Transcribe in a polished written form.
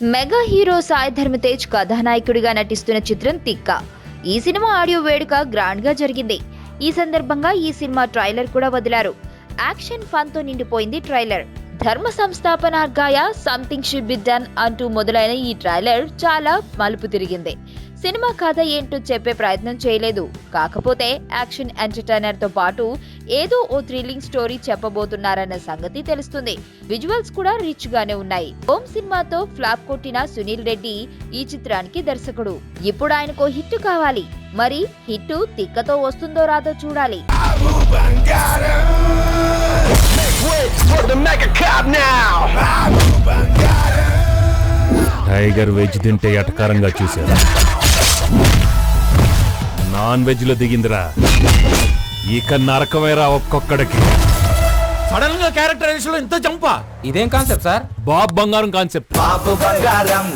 Mega hero Sai ధర్మ తేజ్ కథానాయకుడిగా నటిస్తున్న చిత్రం తిక్క. ఈ సినిమా ఆడియో వేడుక గ్రాండ్ గా జరిగింది. ఈ సందర్భంగా ఈ సినిమా ట్రైలర్ కూడా వదిలారు. యాక్షన్ ఫన్ తో నిండిపోయింది ట్రైలర్. ధర్మ సంస్థాపనార్గాయ సంథింగ్ షుడ్ బి డన్ అంటూ మొదలైన ఈ ట్రైలర్ చాలా మలుపు తిరిగింది. సినిమా కథ ఏంటో చెప్పే ప్రయత్నం చేయలేదు. కాకపోతే యాక్షన్ ఎంటర్టైనర్ తో పాటు ఏదో ఓ థ్రిల్లింగ్ స్టోరీ చెప్పబోతున్నారన్న సంగతి తెలుస్తుంది. విజువల్స్ కూడా రిచ్ గానే ఉన్నాయి. ఓం సినిమాతో ఫ్లాప్ కొట్టిన సునీల్ రెడ్డి ఈ చిత్రానికి దర్శకుడు. ఇప్పుడు ఆయనకో హిట్ కావాలి. మరి హిట్ తిక్కతో వస్తుందో రాదో చూడాలి. టైగర్ వెజ్ తింటే ఎటకారంగా చూశారు. నాన్ వెజ్ లో దిగిందిరా. ఇక నరకమేరా ఒక్కొక్కడికి. సడన్ గా క్యారెక్టరైజేషన్ లో ఇంత చంపా. ఇదేం కాన్సెప్ట్ సార్? బాబు బంగారం కాన్సెప్ట్. బాబు బంగారం.